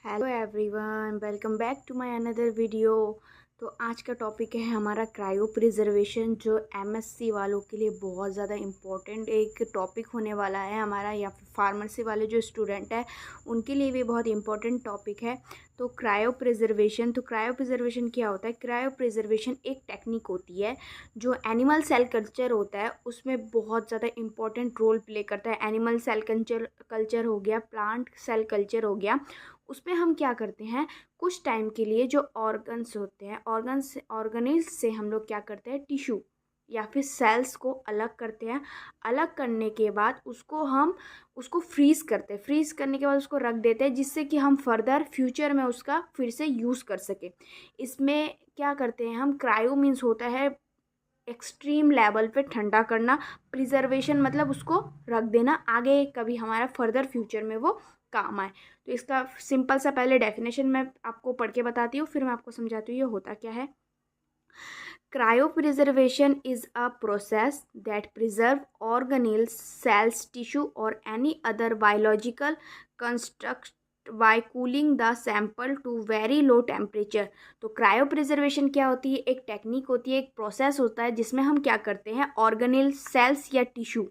Hello everyone, welcome back to my another video. तो आज का टॉपिक है हमारा क्रायो प्रिजर्वेशन, जो एमएससी वालों के लिए बहुत ज़्यादा इम्पोर्टेंट एक टॉपिक होने वाला है हमारा, या फिर फार्मेसी वाले जो स्टूडेंट है उनके लिए भी बहुत इम्पोर्टेंट टॉपिक है। तो क्रायो प्रिजर्वेशन क्या होता है? क्रायो प्रिजर्वेशन एक टेक्निक होती है जो एनिमल सेल कल्चर होता है उसमें बहुत ज़्यादा इम्पोर्टेंट रोल प्ले करता है। एनिमल सेल कल्चर हो गया, प्लांट सेल कल्चर हो गया, उसमें हम क्या करते हैं, कुछ टाइम के लिए जो ऑर्गन्स होते हैं, ऑर्गेनिल्स से हम लोग क्या करते हैं, टिश्यू या फिर सेल्स को अलग करते हैं। अलग करने के बाद उसको फ्रीज करते हैं। फ्रीज करने के बाद उसको रख देते हैं, जिससे कि हम फर्दर फ्यूचर में उसका फिर से यूज़ कर सके। इसमें क्या करते हैं हम, क्रायो मीन्स होता है एक्सट्रीम लेवल पे ठंडा करना, प्रिजर्वेशन मतलब उसको रख देना, आगे कभी हमारा फर्दर फ्यूचर में वो काम आए। तो इसका सिंपल सा पहले डेफिनेशन मैं आपको पढ़ के बताती हूँ, फिर मैं आपको समझाती हूँ ये होता क्या है। Cryopreservation is a process that preserve organelles, cells, tissue or any other biological construct by cooling the sample to very low temperature। तो क्रायो प्रिजर्वेशन क्या होती है? एक टेक्निक होती है, एक प्रोसेस होता है जिसमें हम क्या करते हैं, ऑर्गेनेल, सेल्स या टिश्यू,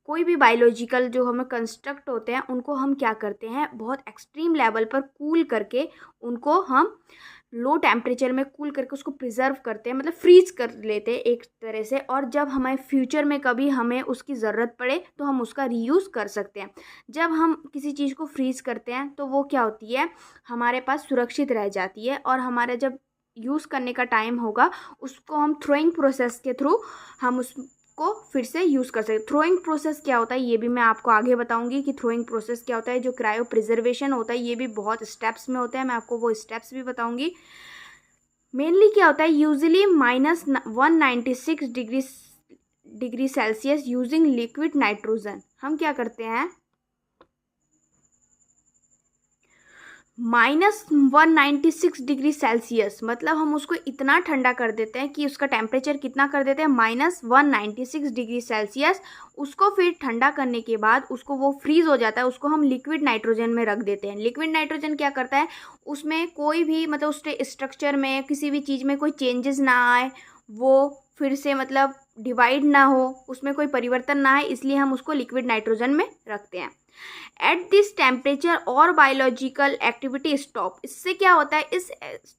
कोई भी बायोलॉजिकल जो हमें कंस्ट्रक्ट होते हैं उनको हम क्या करते हैं, बहुत एक्सट्रीम लेवल पर कूल करके उनको हम लो टेम्परेचर में कूल करके उसको प्रिजर्व करते हैं, मतलब फ्रीज कर लेते हैं एक तरह से। और जब हमें फ्यूचर में कभी हमें उसकी ज़रूरत पड़े तो हम उसका रीयूज़ कर सकते हैं। जब हम किसी चीज़ को फ्रीज करते हैं तो वो क्या होती है, हमारे पास सुरक्षित रह जाती है, और हमारा जब यूज़ करने का टाइम होगा उसको हम थ्रोइंग प्रोसेस के थ्रू हम को फिर से यूज़ कर सकते। थ्रोइंग प्रोसेस क्या होता है ये भी मैं आपको आगे बताऊंगी कि थ्रोइंग प्रोसेस क्या होता है। जो क्रायो प्रिजर्वेशन होता है ये भी बहुत स्टेप्स में होता है, मैं आपको वो स्टेप्स भी बताऊंगी। मेनली क्या होता है, usually -196 degree Celsius using liquid nitrogen. हम क्या करते हैं, -196 डिग्री सेल्सियस, मतलब हम उसको इतना ठंडा कर देते हैं कि उसका टेम्परेचर कितना कर देते हैं, -196 डिग्री सेल्सियस। उसको फिर ठंडा करने के बाद उसको वो फ्रीज हो जाता है, उसको हम लिक्विड नाइट्रोजन में रख देते हैं। लिक्विड नाइट्रोजन क्या करता है, उसमें कोई भी मतलब उसके स्ट्रक्चर में किसी भी चीज़ में कोई चेंजेस ना आए, वो फिर से मतलब डिवाइड ना हो, उसमें कोई परिवर्तन ना आए, इसलिए हम उसको लिक्विड नाइट्रोजन में रखते हैं। एट दिस टेम्परेचर और बायोलॉजिकल एक्टिविटी स्टॉप। इससे क्या होता है, इस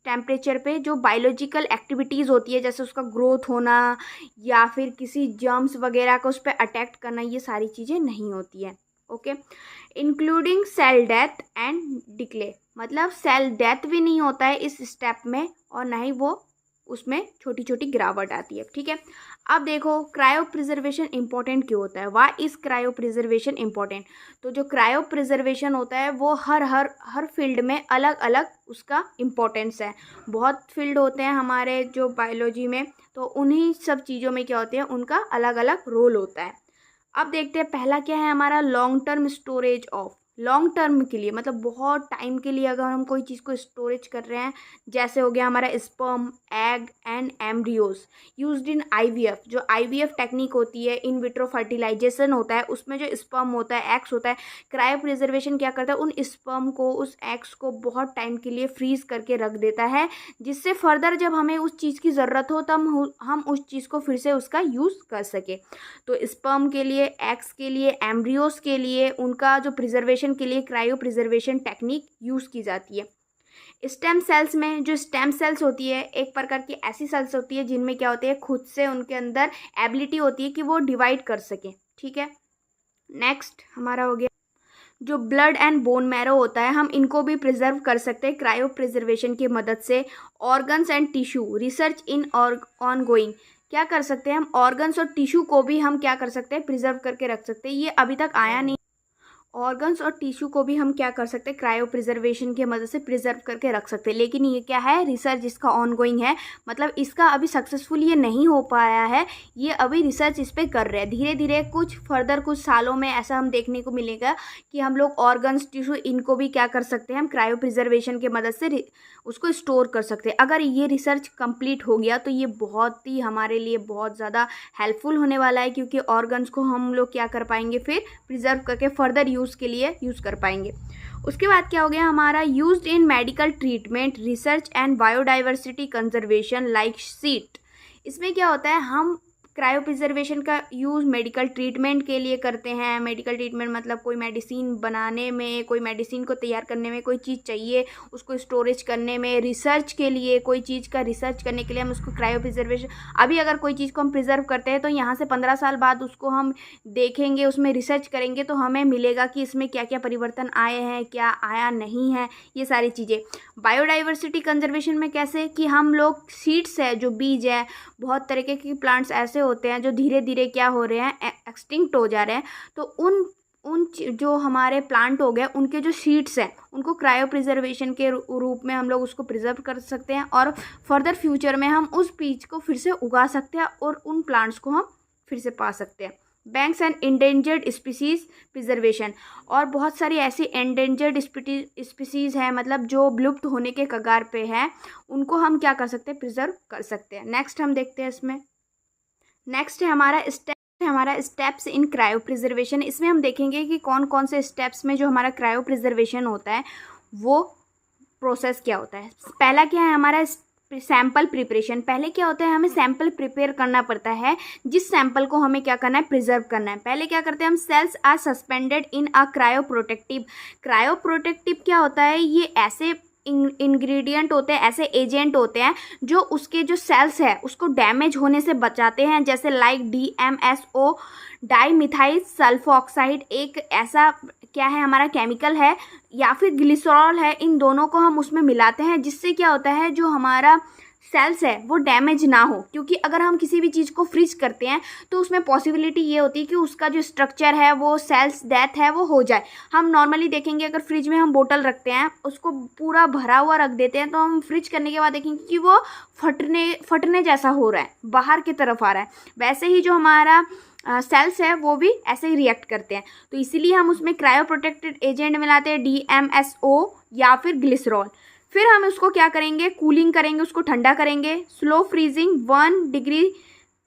टेम्परेचर पे जो बायोलॉजिकल एक्टिविटीज़ होती है, जैसे उसका ग्रोथ होना या फिर किसी जर्म्स वगैरह का उस पर अटैक करना, ये सारी चीज़ें नहीं होती है। Okay, including cell death and decay, मतलब सेल डेथ भी नहीं होता है इस स्टेप में, और ना ही वो उसमें छोटी छोटी गिरावट आती है। ठीक है, अब देखो क्रायो प्रिजर्वेशन इंपॉर्टेंट क्यों होता है, why is cryo preservation important. तो जो क्रायो प्रिजर्वेशन होता है वो हर फील्ड में अलग अलग उसका इम्पोर्टेंस है। बहुत फील्ड होते हैं हमारे जो बायोलॉजी में, तो उन्हीं सब चीज़ों में क्या होते हैं, उनका अलग अलग रोल होता है। अब देखते हैं पहला क्या है हमारा, long term storage of. Long term के लिए मतलब बहुत टाइम के लिए अगर हम कोई चीज़ को स्टोरेज कर रहे हैं, जैसे हो गया हमारा sperm, egg and embryos used in IVF. जो आईवीएफ टेक्निक होती है, इन विट्रो फर्टिलाइजेशन होता है, उसमें जो स्पर्म होता है, एग्स होता है, क्रायो प्रिजर्वेशन क्या करता है, उन स्पर्म को, उस एग्स को बहुत टाइम के लिए फ्रीज करके रख देता है, जिससे फर्दर जब हमें उस चीज़ की ज़रूरत हो तब हम उस चीज़ को फिर से उसका यूज़ कर सके। तो स्पर्म के लिए, एग्स के लिए, एम्ब्रियोस के लिए, उनका जो प्रिजर्वेशन के लिए क्रायो प्रिजर्वेशन टेक्निक यूज़ की जाती है। स्टेम सेल्स में, जो स्टेम सेल्स होती है एक प्रकार की ऐसी सेल्स होती है जिनमें क्या होती है, खुद से उनके अंदर एबिलिटी होती है कि वो डिवाइड कर सके। ठीक है, नेक्स्ट हमारा हो गया जो ब्लड एंड बोन मैरो होता है, हम इनको भी प्रिजर्व कर सकते हैं क्रायो प्रिजर्वेशन की मदद से। Organs and tissue research in on going, क्या कर सकते हैं हम, ऑर्गन्स और टिश्यू को भी हम क्या कर सकते हैं, प्रिजर्व करके रख सकते हैं। ये अभी तक आया नहीं, ऑर्गन्स और टिश्यू को भी हम क्या कर सकते हैं, क्रायो प्रिजर्वेशन की मदद से प्रिजर्व करके रख सकते हैं। लेकिन ये क्या है, रिसर्च इसका ऑनगोइंग है, मतलब इसका अभी सक्सेसफुल ये नहीं हो पाया है, ये अभी रिसर्च इस पर कर रहे हैं। धीरे धीरे कुछ फर्दर कुछ सालों में ऐसा हम देखने को मिलेगा कि हम लोग ऑर्गन्स, टिश्यू, इनको भी क्या कर सकते हैं, हम क्रायो प्रिजर्वेशन की मदद से उसको स्टोर कर सकते हैं। अगर ये रिसर्च कंप्लीट हो गया तो ये बहुत ही हमारे लिए बहुत ज़्यादा हेल्पफुल होने वाला है, क्योंकि ऑर्गन्स को हम लोग क्या कर पाएंगे, फिर प्रिजर्व करके फर्दर यूज़ के लिए यूज़ कर पाएंगे। उसके बाद क्या हो गया हमारा, used in medical treatment, research and biodiversity conservation like seat. इसमें क्या होता है, हम क्रायो प्रिजर्वेशन का यूज़ मेडिकल ट्रीटमेंट के लिए करते हैं। मेडिकल ट्रीटमेंट मतलब कोई मेडिसिन बनाने में, कोई मेडिसिन को तैयार करने में कोई चीज़ चाहिए, उसको स्टोरेज करने में, रिसर्च के लिए कोई चीज़ का रिसर्च करने के लिए हम उसको क्रायो प्रिजर्वेशन। अभी अगर कोई चीज़ को हम प्रिजर्व करते हैं तो यहाँ से 15 साल बाद उसको हम देखेंगे, उसमें रिसर्च करेंगे तो हमें मिलेगा कि इसमें क्या क्या परिवर्तन आए हैं, क्या आया नहीं है, ये सारी चीज़ें। बायोडाइवर्सिटी कंजर्वेशन में कैसे कि हम लोग सीड्स है, जो बीज है, बहुत तरीके के प्लांट्स ऐसे होते हैं जो धीरे धीरे क्या हो रहे हैं, एक्सटिंक्ट हो जा रहे हैं। तो उन जो हमारे प्लांट हो गए उनके जो सीड्स हैं उनको क्रायो प्रिजर्वेशन के रूप में हम लोग उसको प्रिजर्व कर सकते हैं और फर्दर फ्यूचर में हम उस बीज को फिर से उगा सकते हैं और उन प्लांट्स को हम फिर से पा सकते हैं। Banks and endangered species preservation, और बहुत सारी ऐसी एंडेंजर्ड स्पीसीज़ हैं, मतलब जो विलुप्त होने के कगार पे हैं, उनको हम क्या कर सकते हैं, प्रिजर्व कर सकते हैं। नेक्स्ट हम देखते हैं इसमें, नेक्स्ट है हमारा स्टेप्स इन क्रायो प्रिजर्वेशन। इसमें हम देखेंगे कि कौन कौन से स्टेप्स में जो हमारा क्रायो प्रिजर्वेशन होता है वो प्रोसेस क्या होता है। पहला क्या है हमारा सैंपल प्रिपरेशन। पहले क्या होता है, हमें सैंपल प्रिपेयर करना पड़ता है, जिस सैंपल को हमें क्या करना है, प्रिजर्व करना है। पहले क्या करते हैं हम, सेल्स आर सस्पेंडेड इन अ क्रायोप्रोटेक्टिव। क्रायोप्रोटेक्टिव क्या होता है, ये ऐसे इंग्रेडिएंट होते हैं, ऐसे एजेंट होते हैं जो उसके जो सेल्स है उसको डैमेज होने से बचाते हैं। जैसे लाइक DMSO, डाईमिथाइल सल्फोऑक्साइड, एक ऐसा क्या है हमारा केमिकल है, या फिर ग्लिसरॉल है। इन दोनों को हम उसमें मिलाते हैं, जिससे क्या होता है, जो हमारा सेल्स है वो डैमेज ना हो। क्योंकि अगर हम किसी भी चीज़ को फ्रीज करते हैं तो उसमें पॉसिबिलिटी ये होती है कि उसका जो स्ट्रक्चर है, वो सेल्स डेथ है, वो हो जाए। हम नॉर्मली देखेंगे अगर फ्रिज में हम बोतल रखते हैं, उसको पूरा भरा हुआ रख देते हैं, तो हम फ्रिज करने के बाद देखेंगे कि वो फटने जैसा हो रहा है, बाहर की तरफ आ रहा है। वैसे ही जो हमारा सेल्स है वो भी ऐसे ही रिएक्ट करते हैं। तो इसीलिए हम उसमें क्रायोप्रोटेक्टेड एजेंट मिलाते हैं, DMSO या फिर ग्लिसरॉल। फिर हम उसको क्या करेंगे, कूलिंग करेंगे, उसको ठंडा करेंगे। स्लो फ्रीजिंग 1 डिग्री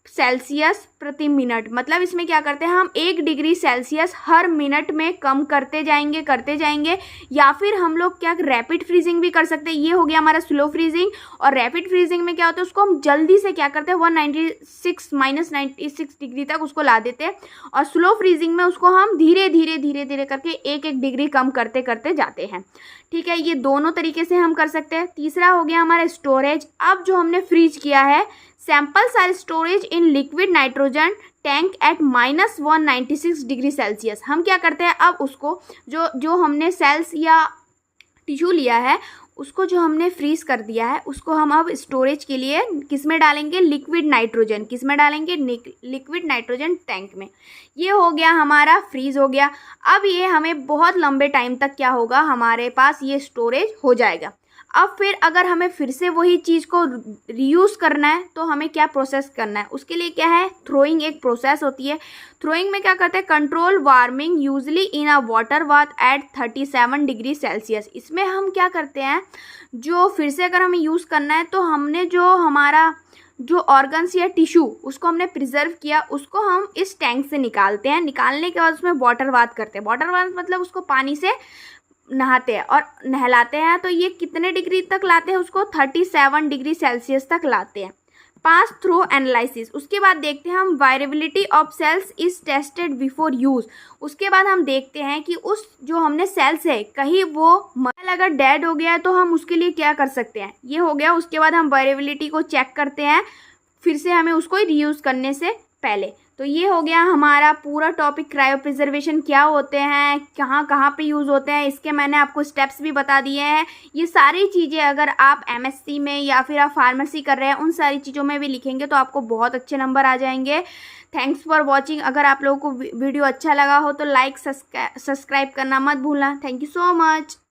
सेल्सियस प्रति मिनट, मतलब इसमें क्या करते हैं हम 1 डिग्री सेल्सियस हर मिनट में कम करते जाएंगे। या फिर हम लोग क्या रैपिड फ्रीजिंग भी कर सकते हैं। ये हो गया हमारा स्लो फ्रीजिंग। और रैपिड फ्रीजिंग में क्या होता है, उसको हम जल्दी से क्या करते हैं, 196 डिग्री तक उसको ला देते हैं। और स्लो फ्रीजिंग में उसको हम धीरे धीरे करके 1 डिग्री कम करते जाते हैं। ठीक है, ये दोनों तरीके से हम कर सकते हैं। तीसरा हो गया हमारा स्टोरेज। अब जो हमने फ्रीज किया है, samples are storage in liquid nitrogen tank at -196 degree Celsius. हम क्या करते हैं, अब उसको जो हमने सेल्स या टिश्यू लिया है उसको जो हमने फ्रीज कर दिया है, उसको हम अब स्टोरेज के लिए किस में डालेंगे, लिक्विड नाइट्रोजन। किस में डालेंगे, लिक्विड नाइट्रोजन टैंक में। ये हो गया हमारा फ्रीज हो गया। अब ये हमें बहुत लंबे टाइम तक क्या होगा, हमारे पास ये स्टोरेज हो जाएगा। अब फिर अगर हमें फिर से वही चीज़ को रीयूज़ करना है तो हमें क्या प्रोसेस करना है, उसके लिए क्या है, थ्रोइंग एक प्रोसेस होती है। थ्रोइंग में क्या करते हैं, control warming usually in a water bath eight 37 degree Celsius. इसमें हम क्या करते हैं, जो फिर से अगर हमें यूज़ करना है तो हमने जो हमारा जो ऑर्गन्स या टिश्यू उसको हमने प्रिजर्व किया, उसको हम इस टैंक से निकालते हैं। निकालने के बाद उसमें वाटर बाथ करते हैं। वाटर बाथ मतलब उसको पानी से नहाते हैं और नहलाते हैं। तो ये कितने डिग्री तक लाते हैं उसको, 37 डिग्री सेल्सियस तक लाते हैं। पास थ्रू एनालिसिस, उसके बाद देखते हैं हम viability of cells is tested before use. उसके बाद हम देखते हैं कि उस जो हमने सेल्स है कहीं वो अगर डेड हो गया है तो हम उसके लिए क्या कर सकते हैं, ये हो गया। उसके बाद हम वायरेबिलिटी को चेक करते हैं फिर से हमें उसको रीयूज़ करने से पहले। तो ये हो गया हमारा पूरा टॉपिक, क्रायो प्रिजर्वेशन क्या होते हैं, कहाँ कहाँ पे यूज़ होते हैं, इसके मैंने आपको स्टेप्स भी बता दिए हैं। ये सारी चीज़ें अगर आप MSc में या फिर आप फार्मेसी कर रहे हैं उन सारी चीज़ों में भी लिखेंगे तो आपको बहुत अच्छे नंबर आ जाएंगे। Thanks for watching. अगर आप लोगों को वीडियो अच्छा लगा हो तो लाइक सब्सक्राइब करना मत भूलना। Thank you so much.